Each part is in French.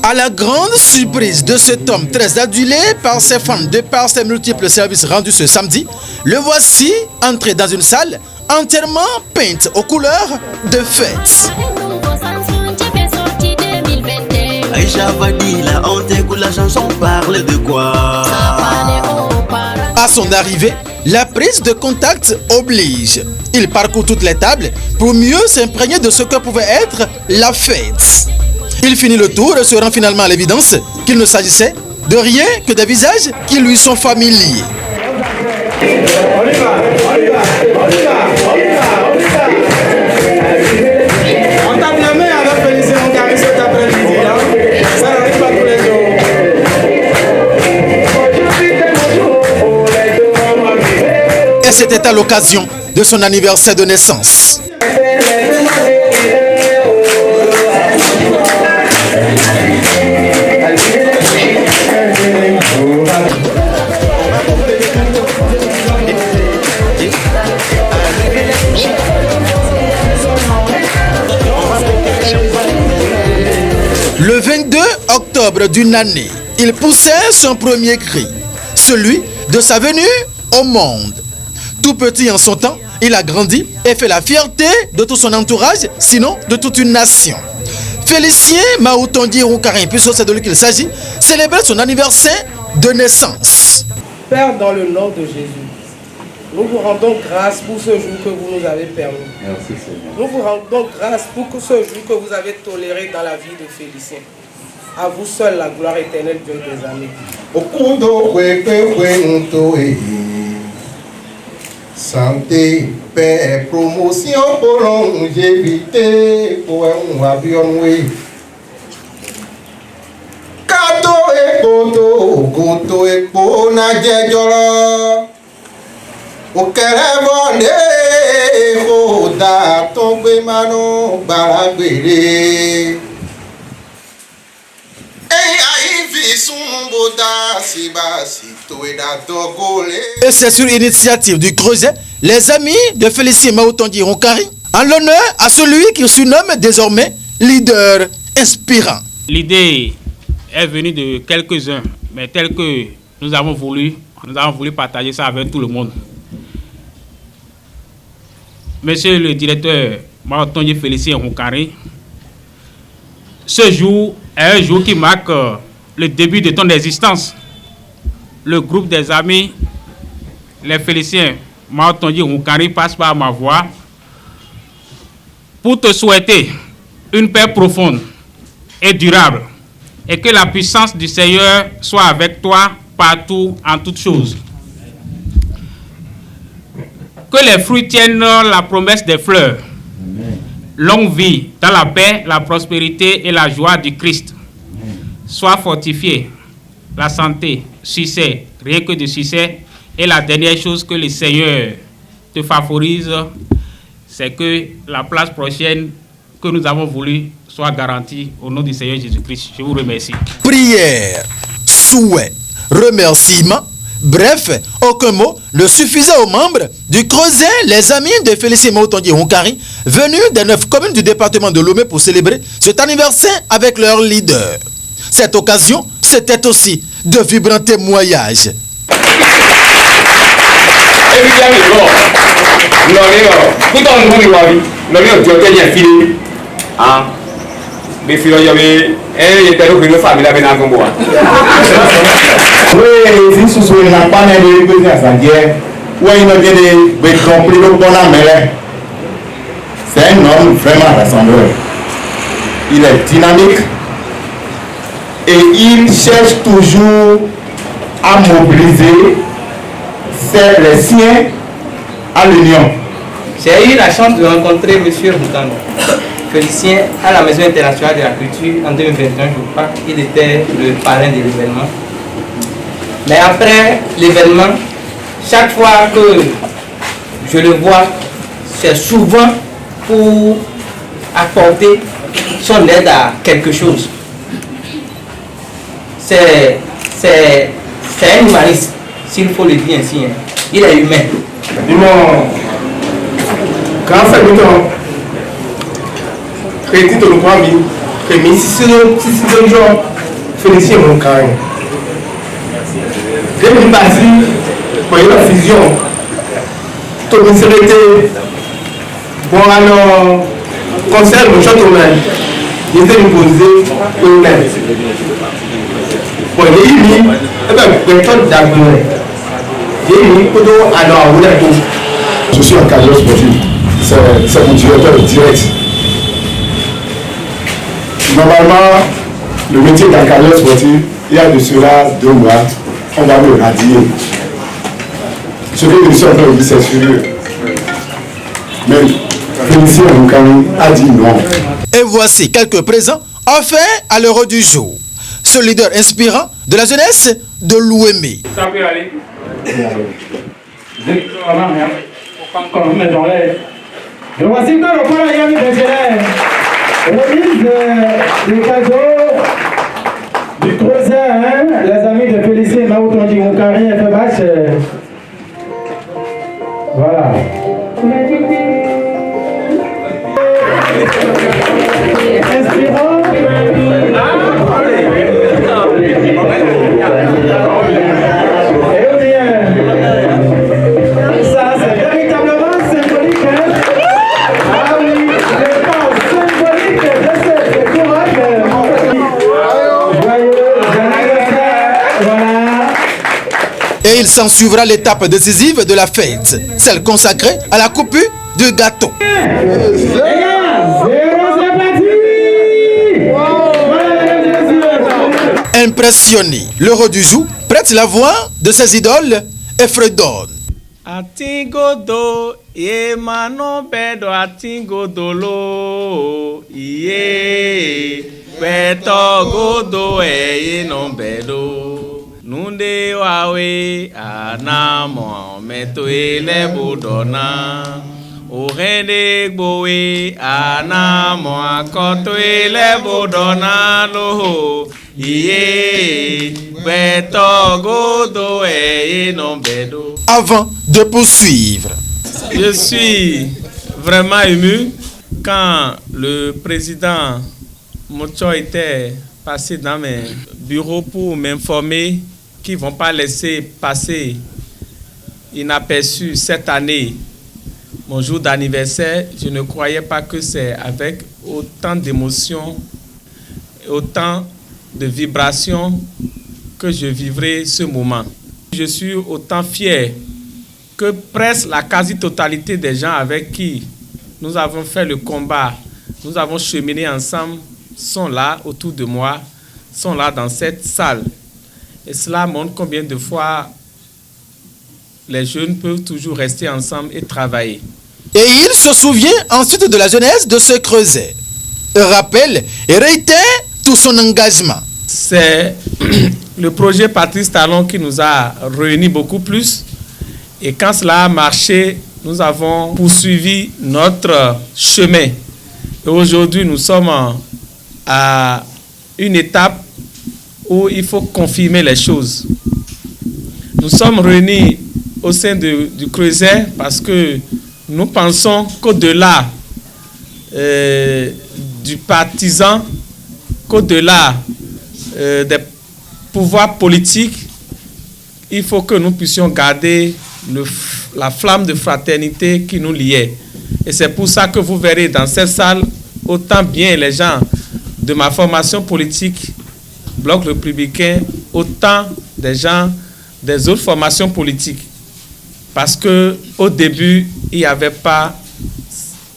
À la grande surprise de cet homme très adulé par ses fans de par ses multiples services rendus ce samedi, le voici entré dans une salle entièrement peinte aux couleurs de fête. Aïcha Fadila, on t'écoute la chanson, parle de quoi? À son arrivée, la prise de contact oblige. Il parcourt toutes les tables pour mieux s'imprégner de ce que pouvait être la fête. Il finit le tour et se rend finalement à l'évidence qu'il ne s'agissait de rien que des visages qui lui sont familiers. On tape la main avec Félicien Honkari cet après-midi. Ça n'arrive pas tous les jours. Et c'était à l'occasion de son anniversaire de naissance. Le 22 octobre d'une année, il poussait son premier cri, celui de sa venue au monde. Tout petit en son temps, il a grandi et fait la fierté de tout son entourage, sinon de toute une nation. Félicien Maoutondi Honkari, puisque c'est de lui qu'il s'agit, célébrait son anniversaire de naissance. Père, dans le nom de Jésus, nous vous rendons grâce pour ce jour que vous nous avez permis. Merci Seigneur. Nous vous rendons grâce pour ce jour que vous avez toléré dans la vie de Félicien. À vous seul la gloire éternelle, Dieu des années. Santé, paix, promotion pour longévité, pour un avion, oui. Kato e koto, koto e pona jejolo. O kerevole, koda tombe mano baragbere. Et c'est sur l'initiative du Creuset, les amis de Félicien Maoutondi Honkari, en l'honneur à celui qui surnomme désormais leader inspirant. L'idée est venue de quelques-uns, mais tel que nous avons voulu partager ça avec tout le monde. Monsieur le directeur Maoutondi Félicien Honkari, ce jour est un jour qui marque le début de ton existence. Le groupe des amis, les Féliciens Maoutondi Honkari, passe par ma voix pour te souhaiter une paix profonde et durable et que la puissance du Seigneur soit avec toi partout en toutes choses. Que les fruits tiennent la promesse des fleurs. Longue vie dans la paix, la prospérité et la joie du Christ. Sois fortifié, la santé, succès, rien que de succès. Et la dernière chose que le Seigneur te favorise, c'est que la place prochaine que nous avons voulu soit garantie au nom du Seigneur Jésus-Christ. Je vous remercie. Prière, souhait, remerciement, bref, aucun mot ne suffisait aux membres du Creuset, les amis de Félicien Maoutondi Honkari, venus des 9 communes du département de Lomé pour célébrer cet anniversaire avec leur leader. Cette occasion, c'était aussi de vibrants témoignages. C'est un homme vraiment rassembleur. Il est dynamique et il cherche toujours à mobiliser les siens à l'union. J'ai eu la chance de rencontrer M. Honkari Félicien à la Maison internationale de la culture en 2021, je crois. Il était le parrain de l'événement. Mais après l'événement, chaque fois que je le vois, c'est souvent pour apporter son aide à quelque chose. C'est un humaniste, s'il faut le dire ainsi. Hein. Il est humain. Quand c'est le temps, crédit de l'ouvrage, si c'est le genre, Félicien Moukari. Dès que pour la fusion, tout le monde bon alors, concert le château-main, il était imposé au même. Bon, il est mis, eh bien, personne d'abord. Il est mis, alors, on est tout. Je suis un cadre sportif, c'est mon directeur direct. Normalement, le métier d'un cadre sportif, il y a de cela 2 mois, on va le radier. Ce que je suis en train de dire, c'est sérieux. Mais Félicien Moukari a dit non. Et voici quelques présents offerts à l'heure du jour. Ce leader inspirant de la jeunesse de l'Ouémé. Ça peut aller. Et voici que le point de remise des cadeaux du Creuset, les amis de Félicien Maoutondi Moukari et FBH. Voilà. Inspirant. Ça, c'est véritablement symbolique. Ah oui, le temps symbolique de cette courage. Joyeux anniversaire. Voilà. Et il s'en suivra l'étape décisive de la fête, celle consacrée à la coupure du gâteau. Impressionné, l'heure du jour prête la voix de ses idoles et fredonne. Atingodo, ye mano bedo atingodolo, ye beto godo ye non bedo. Nunde wawe anamo meto ele budona. Orende gbowe anamo akoto ele budona lo. Avant de poursuivre, je suis vraiment ému quand le président Mocho était passé dans mes bureaux pour m'informer qu'ils ne vont pas laisser passer inaperçu cette année mon jour d'anniversaire. Je ne croyais pas que c'est avec autant d'émotions, autant de vibrations que je vivrai ce moment. Je suis autant fier que presque la quasi-totalité des gens avec qui nous avons fait le combat, nous avons cheminé ensemble, sont là autour de moi, sont là dans cette salle. Et cela montre combien de fois les jeunes peuvent toujours rester ensemble et travailler. Et il se souvient ensuite de la jeunesse de ce creuset, rappelle et réitère tout son engagement. C'est le projet Patrice Talon qui nous a réunis beaucoup plus. Et quand cela a marché, nous avons poursuivi notre chemin. Et aujourd'hui, nous sommes à une étape où il faut confirmer les choses. Nous sommes réunis au sein du creuset parce que nous pensons qu'au-delà du partisan, qu'au-delà des pouvoirs politiques, il faut que nous puissions garder la flamme de fraternité qui nous liait. Et c'est pour ça que vous verrez dans cette salle autant bien les gens de ma formation politique, Bloc républicain, autant des gens des autres formations politiques. Parce qu'au début, il n'y avait pas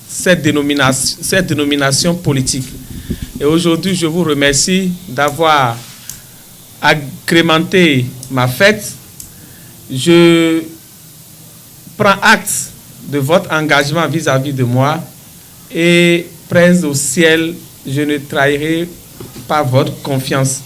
cette dénomination politique. Et aujourd'hui, je vous remercie d'avoir agrémenté ma fête. Je prends acte de votre engagement vis-à-vis de moi et presse au ciel, je ne trahirai pas votre confiance.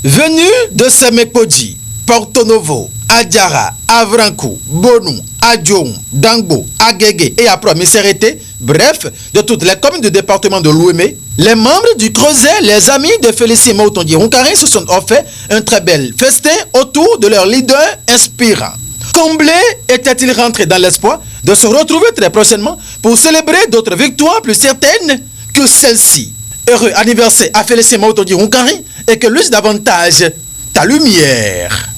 Venu de Semekodji, Porto Novo, Adjara, Avrankou, Bonou, Adjoum, Dangbo, Agege et Apramiserete, bref, de toutes les communes du département de l'Ouémé, les membres du Creuset, les amis de Félicien Maoutondi Moukari se sont offert un très bel festin autour de leur leader inspirant. Comblés étaient-ils rentrés dans l'espoir de se retrouver très prochainement pour célébrer d'autres victoires plus certaines que celle-ci. Heureux anniversaire à Félicien Maoutondi Moukari et que luise davantage ta lumière.